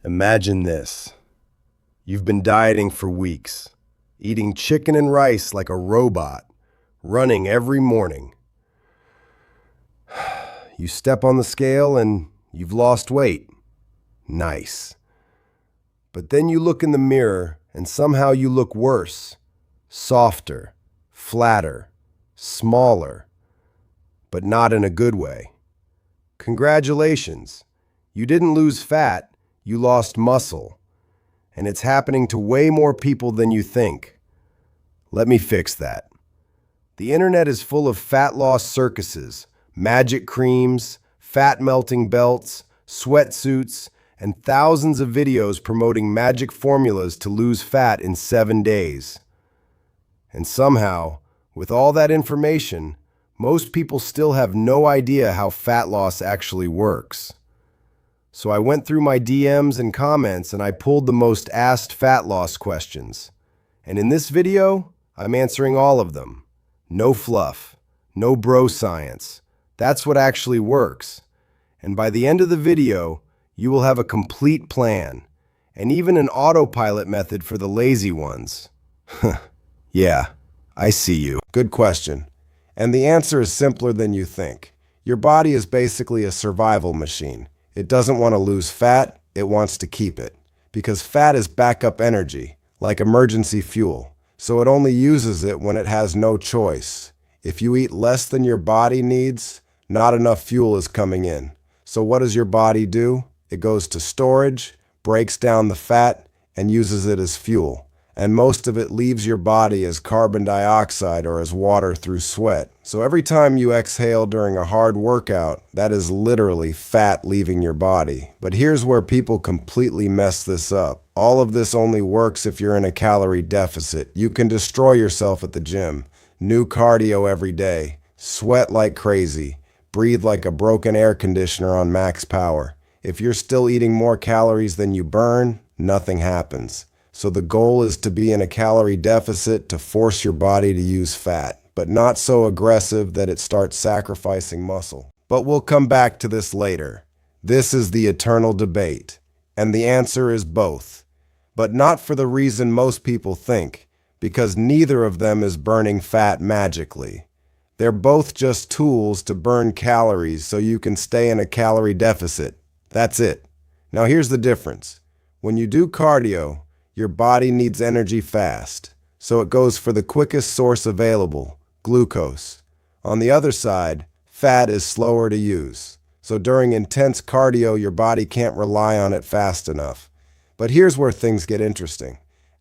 Imagine this. You've been dieting for weeks, eating chicken and rice like a robot, running every morning. You step on the scale and you've lost weight. Nice. But then you look in the mirror and somehow you look worse, softer, flatter, smaller, but not in a good way. Congratulations. You didn't lose fat, you lost muscle. And it's happening to way more people than you think. Let me fix that. The internet is full of fat loss circuses, magic creams, fat melting belts, sweatsuits, and thousands of videos promoting magic formulas to lose fat in 7 days. And somehow, with all that information, most people still have no idea how fat loss actually works. So I went through my DMs and comments and I pulled the most asked fat loss questions. And in this video, I'm answering all of them. No fluff, no bro science. That's what actually works. And by the end of the video, you will have a complete plan, and even an autopilot method for the lazy ones. Yeah, I see you. Good question. And the answer is simpler than you think. Your body is basically a survival machine. It doesn't want to lose fat, it wants to keep it. Because fat is backup energy, like emergency fuel. So it only uses it when it has no choice. If you eat less than your body needs, not enough fuel is coming in. So what does your body do? It goes to storage, breaks down the fat, and uses it as fuel. And most of it leaves your body as carbon dioxide or as water through sweat. So every time you exhale during a hard workout, that is literally fat leaving your body. But here's where people completely mess this up. All of this only works if you're in a calorie deficit. You can destroy yourself at the gym. New cardio every day. Sweat like crazy. Breathe like a broken air conditioner on max power. If you're still eating more calories than you burn, nothing happens. So the goal is to be in a calorie deficit to force your body to use fat, but not so aggressive that it starts sacrificing muscle. But we'll come back to this later. This is the eternal debate, and the answer is both. But not for the reason most people think, because neither of them is burning fat magically. They're both just tools to burn calories so you can stay in a calorie deficit. That's it. Now here's the difference. When you do cardio, your body needs energy fast, so it goes for the quickest source available, glucose. On the other side, fat is slower to use, so during intense cardio, your body can't rely on it fast enough. But here's where things get interesting.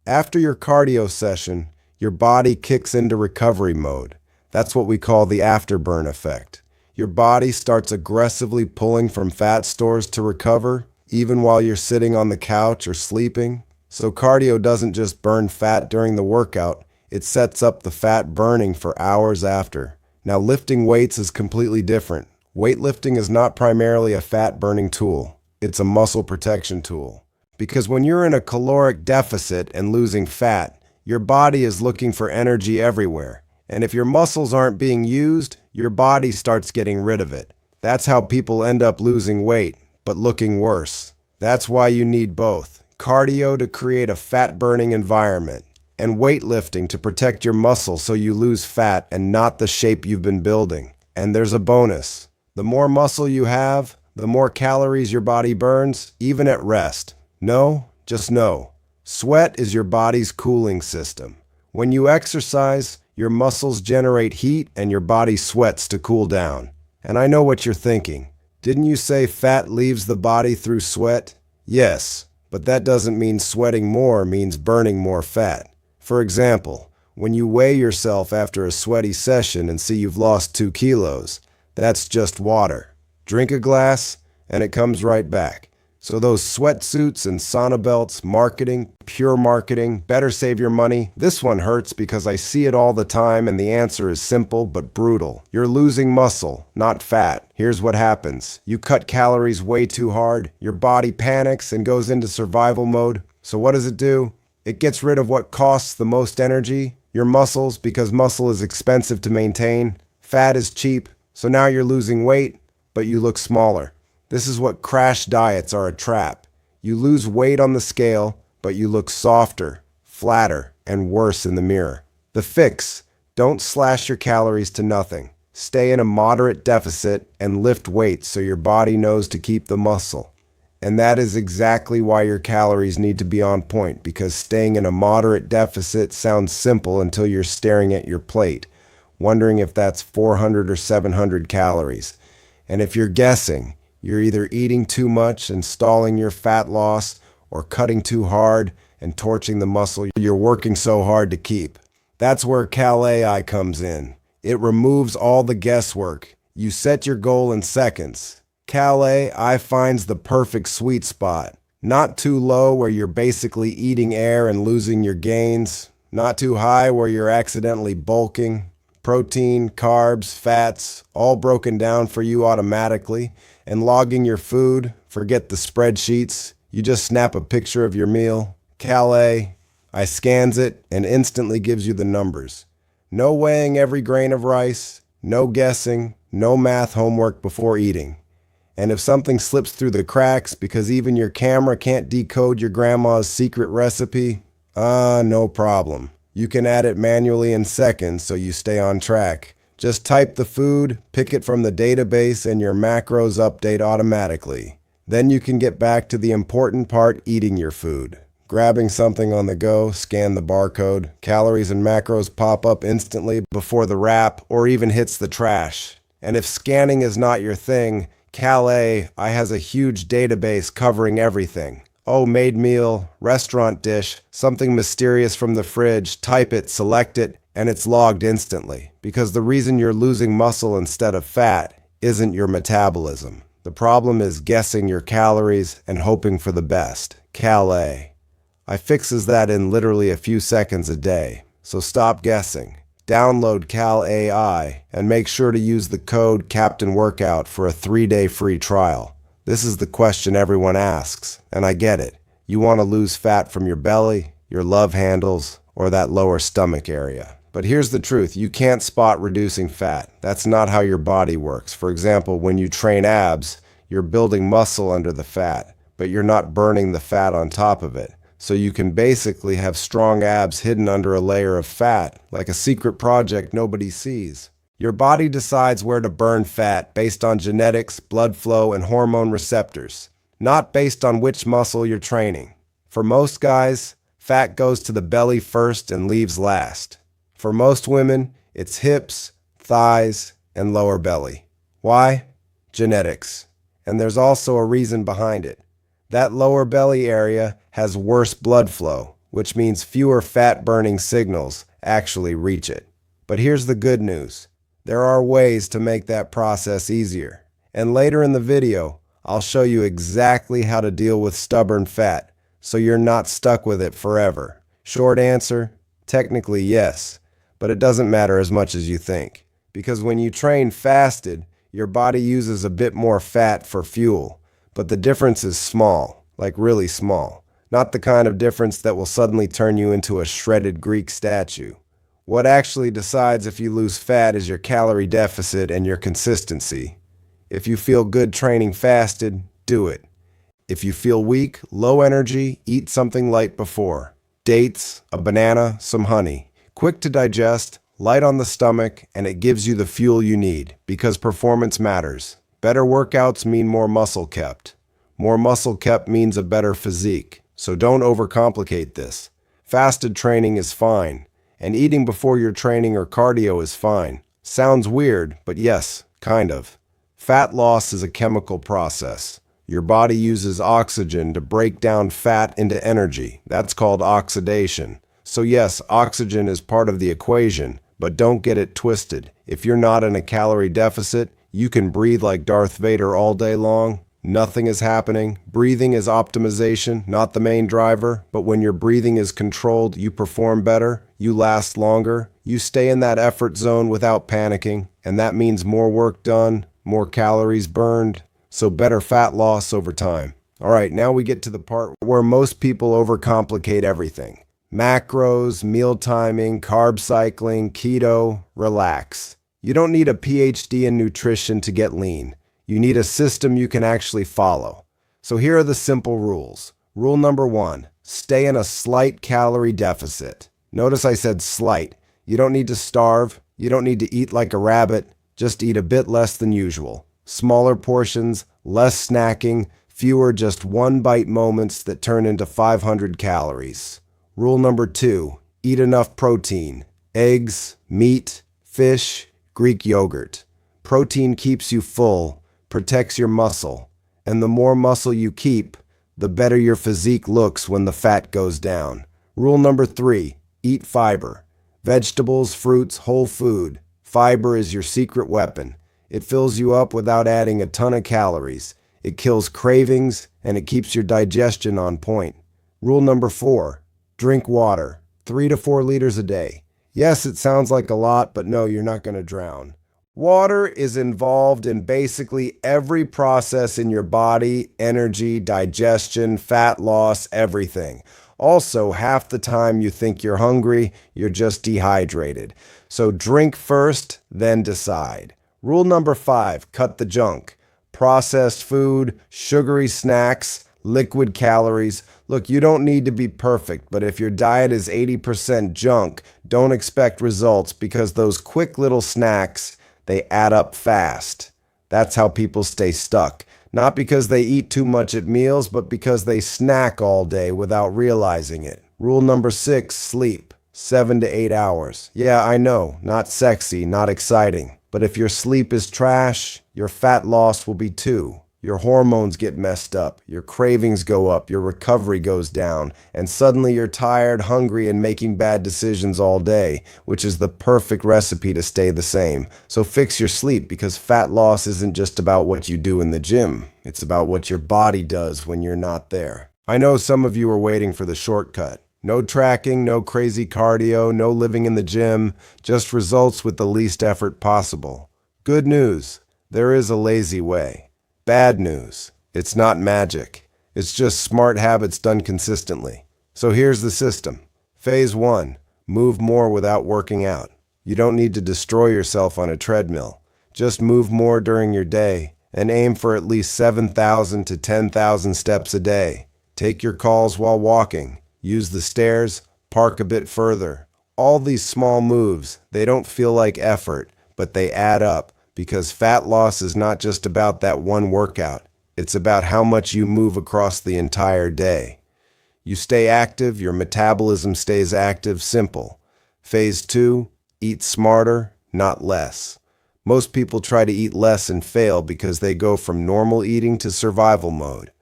After your cardio session, your body kicks into recovery mode. That's what we call the afterburn effect. Your body starts aggressively pulling from fat stores to recover, even while you're sitting on the couch or sleeping. So cardio doesn't just burn fat during the workout, it sets up the fat burning for hours after. Now lifting weights is completely different. Weightlifting is not primarily a fat burning tool, it's a muscle protection tool. Because when you're in a caloric deficit and losing fat, your body is looking for energy everywhere. And if your muscles aren't being used, your body starts getting rid of it. That's how people end up losing weight, but looking worse. That's why you need both. Cardio to create a fat-burning environment, and weightlifting to protect your muscle so you lose fat and not the shape you've been building. And there's a bonus. The more muscle you have, the more calories your body burns, even at rest. No, just know. Sweat is your body's cooling system. When you exercise, your muscles generate heat and your body sweats to cool down. And I know what you're thinking. Didn't you say fat leaves the body through sweat? Yes. But that doesn't mean sweating more means burning more fat. For example, when you weigh yourself after a sweaty session and see you've lost 2 kilos, that's just water. Drink a glass, and it comes right back. So those sweatsuits and sauna belts, marketing, pure marketing, better save your money. This one hurts because I see it all the time and the answer is simple but brutal. You're losing muscle, not fat. Here's what happens. You cut calories way too hard, your body panics and goes into survival mode. So what does it do? It gets rid of what costs the most energy, your muscles, because muscle is expensive to maintain. Fat is cheap, so now you're losing weight, but you look smaller. This is what crash diets are a trap. You lose weight on the scale, but you look softer, flatter, and worse in the mirror. The fix: don't slash your calories to nothing. Stay in a moderate deficit and lift weights so your body knows to keep the muscle. And that is exactly why your calories need to be on point, because staying in a moderate deficit sounds simple until you're staring at your plate, wondering if that's 400 or 700 calories. And if you're guessing, you're either eating too much and stalling your fat loss, or cutting too hard and torching the muscle you're working so hard to keep. That's where Cal-AI comes in. It removes all the guesswork. You set your goal in seconds. Cal-AI finds the perfect sweet spot. Not too low where you're basically eating air and losing your gains. Not too high where you're accidentally bulking. Protein, carbs, fats, all broken down for you automatically. And logging your food, forget the spreadsheets. You just snap a picture of your meal. Cal-AI scans it and instantly gives you the numbers. No weighing every grain of rice, no guessing, no math homework before eating. And if something slips through the cracks because even your camera can't decode your grandma's secret recipe, no problem. You can add it manually in seconds so you stay on track. Just type the food, pick it from the database, and your macros update automatically. Then you can get back to the important part: eating your food. Grabbing something on the go, scan the barcode. Calories and macros pop up instantly before the wrap or even hits the trash. And if scanning is not your thing, Cal-AI has a huge database covering everything. Oh, made meal, restaurant dish, something mysterious from the fridge, type it, select it, and it's logged instantly. Because the reason you're losing muscle instead of fat isn't your metabolism. The problem is guessing your calories and hoping for the best. Cal-AI fixes that in literally a few seconds a day. So stop guessing. Download Cal-AI and make sure to use the code CAPTAINWORKOUT for a 3-day free trial. This is the question everyone asks, and I get it. You want to lose fat from your belly, your love handles, or that lower stomach area. But here's the truth: you can't spot reducing fat. That's not how your body works. For example, when you train abs, you're building muscle under the fat, but you're not burning the fat on top of it. So you can basically have strong abs hidden under a layer of fat, like a secret project nobody sees. Your body decides where to burn fat based on genetics, blood flow, and hormone receptors, not based on which muscle you're training. For most guys, fat goes to the belly first and leaves last. For most women, it's hips, thighs, and lower belly. Why? Genetics. And there's also a reason behind it. That lower belly area has worse blood flow, which means fewer fat-burning signals actually reach it. But here's the good news. There are ways to make that process easier. And later in the video, I'll show you exactly how to deal with stubborn fat so you're not stuck with it forever. Short answer: technically yes, but it doesn't matter as much as you think. Because when you train fasted, your body uses a bit more fat for fuel. But the difference is small, like really small. Not the kind of difference that will suddenly turn you into a shredded Greek statue. What actually decides if you lose fat is your calorie deficit and your consistency. If you feel good training fasted, do it. If you feel weak, low energy, eat something light before. Dates, a banana, some honey. Quick to digest, light on the stomach, and it gives you the fuel you need, because performance matters. Better workouts mean more muscle kept. More muscle kept means a better physique. So don't overcomplicate this. Fasted training is fine, and eating before your training or cardio is fine. Sounds weird, but yes, kind of. Fat loss is a chemical process. Your body uses oxygen to break down fat into energy. That's called oxidation. So yes, oxygen is part of the equation, but don't get it twisted. If you're not in a calorie deficit, you can breathe like Darth Vader all day long. Nothing is happening. Breathing is optimization, not the main driver. But when your breathing is controlled, you perform better, you last longer, you stay in that effort zone without panicking, and that means more work done, more calories burned, so better fat loss over time. All right, now we get to the part where most people overcomplicate everything. Macros, meal timing, carb cycling, keto, relax. You don't need a PhD in nutrition to get lean. You need a system you can actually follow. So here are the simple rules. Rule number 1, stay in a slight calorie deficit. Notice I said slight. You don't need to starve. You don't need to eat like a rabbit. Just eat a bit less than usual. Smaller portions, less snacking, fewer just one bite moments that turn into 500 calories. Rule number 2, eat enough protein. Eggs, meat, fish, Greek yogurt. Protein keeps you full, protects your muscle, and the more muscle you keep, the better your physique looks when the fat goes down. Rule number 3, eat fiber. Vegetables, fruits, whole food. Fiber is your secret weapon. It fills you up without adding a ton of calories. It kills cravings, and it keeps your digestion on point. Rule number 4, drink water. 3 to 4 liters a day. Yes, it sounds like a lot, but no, you're not going to drown. Water is involved in basically every process in your body: energy, digestion, fat loss, everything. Also, half the time you think you're hungry, you're just dehydrated. So drink first, then decide. Rule number 5, cut the junk. Processed food, sugary snacks, liquid calories. Look, you don't need to be perfect, but if your diet is 80% junk, don't expect results, because those quick little snacks, they add up fast. That's how people stay stuck. Not because they eat too much at meals, but because they snack all day without realizing it. Rule number 6, sleep. 7 to 8 hours. Yeah, I know, not sexy, not exciting. But if your sleep is trash, your fat loss will be too. Your hormones get messed up, your cravings go up, your recovery goes down, and suddenly you're tired, hungry, and making bad decisions all day, which is the perfect recipe to stay the same. So fix your sleep, because fat loss isn't just about what you do in the gym. It's about what your body does when you're not there. I know some of you are waiting for the shortcut. No tracking, no crazy cardio, no living in the gym, just results with the least effort possible. Good news, there is a lazy way. Bad news, it's not magic. It's just smart habits done consistently. So here's the system. Phase 1, move more without working out. You don't need to destroy yourself on a treadmill. Just move more during your day and aim for at least 7,000 to 10,000 steps a day. Take your calls while walking. Use the stairs, park a bit further. All these small moves, they don't feel like effort, but they add up. Because fat loss is not just about that one workout. It's about how much you move across the entire day. You stay active, your metabolism stays active, simple. Phase 2, eat smarter, not less. Most people try to eat less and fail because they go from normal eating to survival mode.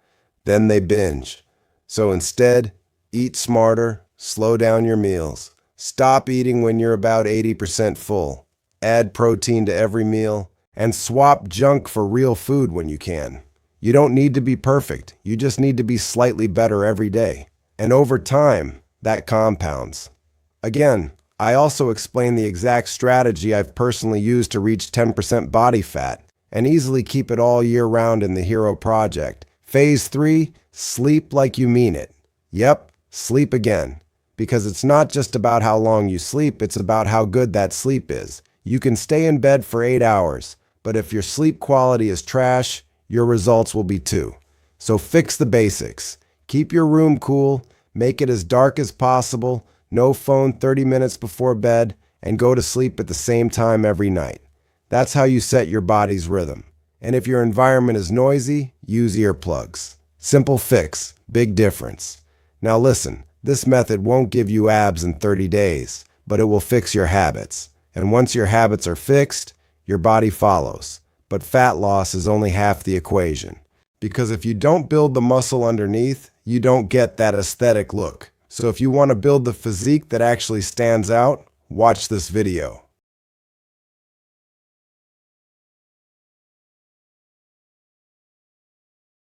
Then they binge. So instead, eat smarter, slow down your meals. Stop eating when you're about 80% full. Add protein to every meal, and swap junk for real food when you can. You don't need to be perfect. You just need to be slightly better every day. And over time, that compounds. Again, I also explain the exact strategy I've personally used to reach 10% body fat and easily keep it all year round in the Hero Project. Phase 3, sleep like you mean it. Yep, sleep again. Because it's not just about how long you sleep, it's about how good that sleep is. You can stay in bed for 8 hours, but if your sleep quality is trash, your results will be too. So fix the basics. Keep your room cool, make it as dark as possible, no phone 30 minutes before bed, and go to sleep at the same time every night. That's how you set your body's rhythm. And if your environment is noisy, use earplugs. Simple fix, big difference. Now listen, this method won't give you abs in 30 days, but it will fix your habits. And once your habits are fixed, your body follows. But fat loss is only half the equation. Because if you don't build the muscle underneath, you don't get that aesthetic look. So if you want to build the physique that actually stands out, watch this video.